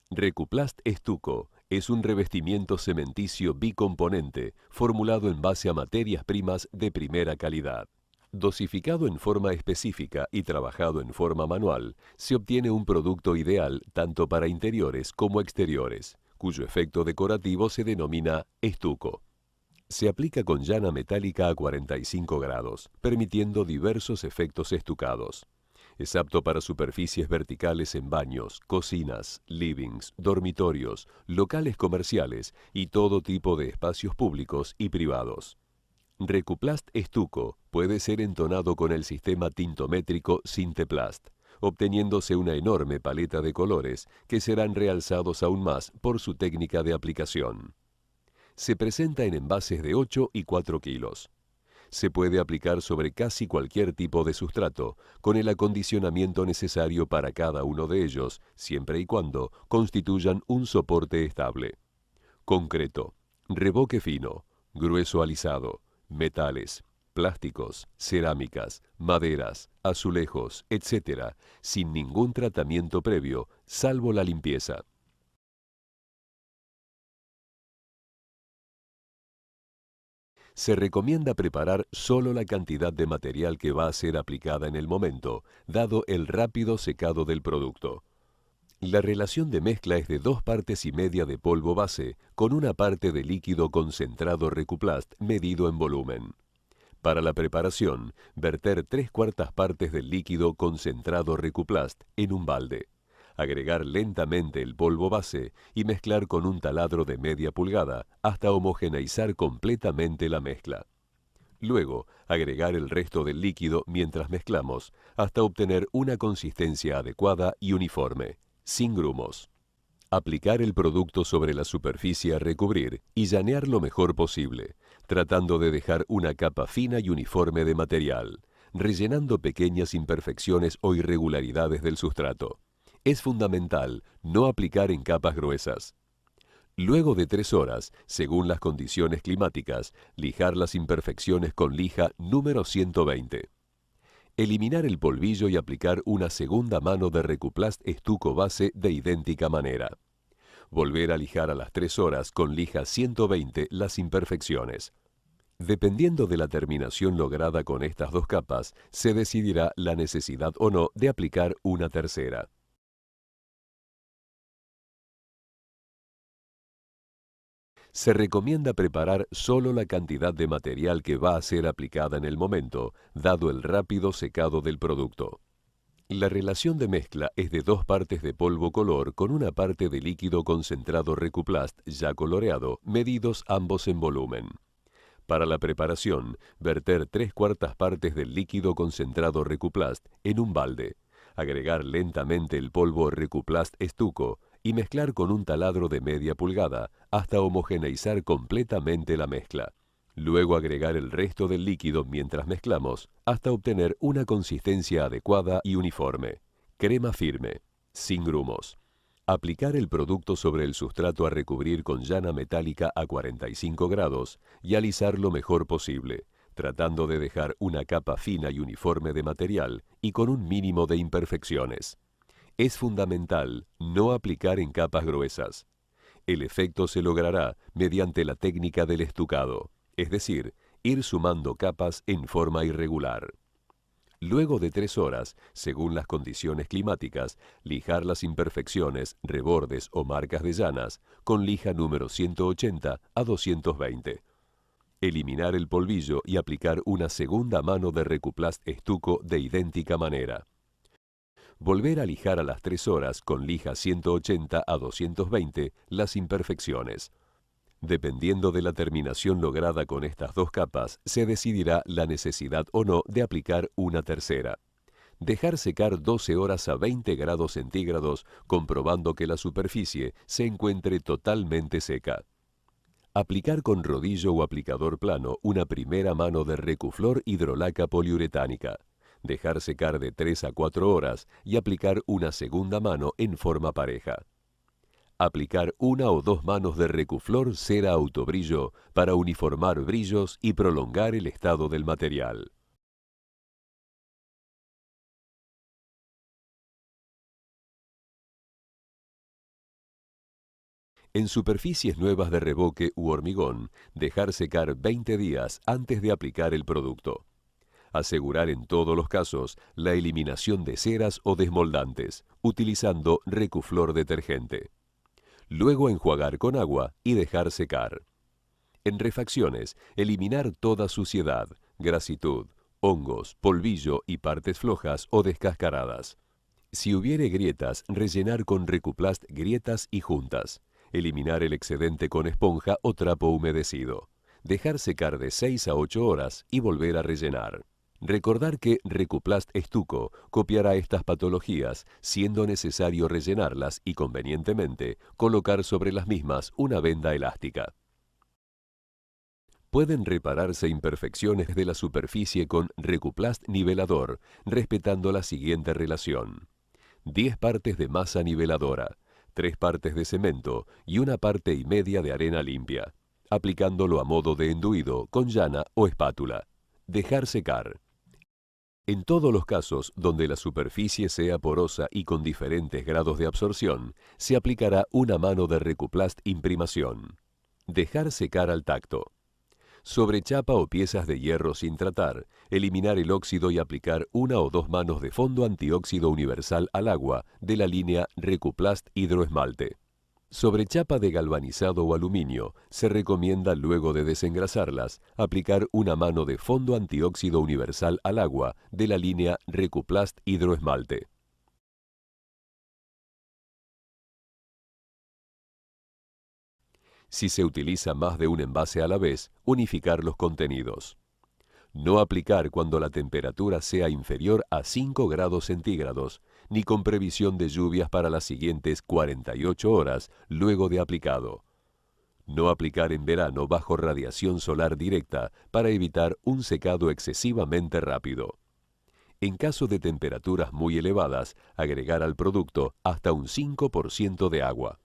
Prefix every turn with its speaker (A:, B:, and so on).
A: Recuplast Estuco es un revestimiento cementicio bicomponente formulado en base a materias primas de primera calidad. Dosificado en forma específica y trabajado en forma manual, se obtiene un producto ideal tanto para interiores como exteriores, cuyo efecto decorativo se denomina estuco. Se aplica con llana metálica a 45 grados, permitiendo diversos efectos estucados. Es apto para superficies verticales en baños, cocinas, livings, dormitorios, locales comerciales y todo tipo de espacios públicos y privados. Recuplast Estuco puede ser entonado con el sistema tintométrico Sinteplast, obteniéndose una enorme paleta de colores que serán realzados aún más por su técnica de aplicación. Se presenta en envases de 8 y 4 kilos. Se puede aplicar sobre casi cualquier tipo de sustrato, con el acondicionamiento necesario para cada uno de ellos, siempre y cuando constituyan un soporte estable. Concreto, revoque fino, grueso alisado, metales, plásticos, cerámicas, maderas, azulejos, etc., sin ningún tratamiento previo, salvo la limpieza. Se recomienda preparar solo la cantidad de material que va a ser aplicada en el momento, dado el rápido secado del producto. La relación de mezcla es de 2 partes y media de polvo base con una parte de líquido concentrado Recuplast medido en volumen. Para la preparación, verter 3/4 partes del líquido concentrado Recuplast en un balde. Agregar lentamente el polvo base y mezclar con un taladro de media pulgada hasta homogeneizar completamente la mezcla. Luego, agregar el resto del líquido mientras mezclamos hasta obtener una consistencia adecuada y uniforme, sin grumos. Aplicar el producto sobre la superficie a recubrir y llanear lo mejor posible, tratando de dejar una capa fina y uniforme de material, rellenando pequeñas imperfecciones o irregularidades del sustrato. Es fundamental no aplicar en capas gruesas. Luego de 3 horas, según las condiciones climáticas, lijar las imperfecciones con lija número 120. Eliminar el polvillo y aplicar una segunda mano de Recuplast Estuco base de idéntica manera. Volver a lijar a las 3 horas con lija 120 las imperfecciones. Dependiendo de la terminación lograda con estas 2 capas, se decidirá la necesidad o no de aplicar una tercera. Se recomienda preparar solo la cantidad de material que va a ser aplicada en el momento, dado el rápido secado del producto. La relación de mezcla es de 2 partes de polvo color con una parte de líquido concentrado Recuplast ya coloreado, medidos ambos en volumen. Para la preparación, verter 3/4 partes del líquido concentrado Recuplast en un balde. Agregar lentamente el polvo Recuplast Estuco y mezclar con un taladro de media pulgada hasta homogeneizar completamente la mezcla. Luego agregar el resto del líquido mientras mezclamos hasta obtener una consistencia adecuada y uniforme. Crema firme, sin grumos. Aplicar el producto sobre el sustrato a recubrir con llana metálica a 45 grados y alisar lo mejor posible, tratando de dejar una capa fina y uniforme de material y con un mínimo de imperfecciones. Es fundamental no aplicar en capas gruesas. El efecto se logrará mediante la técnica del estucado, es decir, ir sumando capas en forma irregular. Luego de 3 horas, según las condiciones climáticas, lijar las imperfecciones, rebordes o marcas de llanas con lija número 180 a 220. Eliminar el polvillo y aplicar una segunda mano de Recuplast Estuco de idéntica manera. Volver a lijar a las 3 horas con lija 180 a 220 las imperfecciones. Dependiendo de la terminación lograda con estas 2 capas, se decidirá la necesidad o no de aplicar una tercera. Dejar secar 12 horas a 20 grados centígrados, comprobando que la superficie se encuentre totalmente seca. Aplicar con rodillo o aplicador plano una primera mano de Recuflor hidrolaca poliuretánica. Dejar secar de 3 a 4 horas y aplicar una segunda mano en forma pareja. Aplicar 1 o 2 manos de Recuflor cera autobrillo para uniformar brillos y prolongar el estado del material. En superficies nuevas de revoque u hormigón, dejar secar 20 días antes de aplicar el producto. Asegurar en todos los casos la eliminación de ceras o desmoldantes, utilizando Recuflor detergente. Luego enjuagar con agua y dejar secar. En refacciones, eliminar toda suciedad, grasitud, hongos, polvillo y partes flojas o descascaradas. Si hubiere grietas, rellenar con Recuplast grietas y juntas. Eliminar el excedente con esponja o trapo humedecido. Dejar secar de 6 a 8 horas y volver a rellenar. Recordar que Recuplast Estuco copiará estas patologías, siendo necesario rellenarlas y, convenientemente, colocar sobre las mismas una venda elástica. Pueden repararse imperfecciones de la superficie con Recuplast nivelador, respetando la siguiente relación: 10 partes de masa niveladora, 3 partes de cemento y 1,5 partes de arena limpia, aplicándolo a modo de enduido con llana o espátula. Dejar secar. En todos los casos donde la superficie sea porosa y con diferentes grados de absorción, se aplicará una mano de Recuplast imprimación. Dejar secar al tacto. Sobre chapa o piezas de hierro sin tratar, eliminar el óxido y aplicar 1 o 2 manos de fondo antióxido universal al agua de la línea Recuplast hidroesmalte. Sobre chapa de galvanizado o aluminio, se recomienda, luego de desengrasarlas, aplicar una mano de fondo antióxido universal al agua de la línea Recuplast hidroesmalte. Si se utiliza más de un envase a la vez, unificar los contenidos. No aplicar cuando la temperatura sea inferior a 5 grados centígrados, ni con previsión de lluvias para las siguientes 48 horas luego de aplicado. No aplicar en verano bajo radiación solar directa para evitar un secado excesivamente rápido. En caso de temperaturas muy elevadas, agregar al producto hasta un 5% de agua.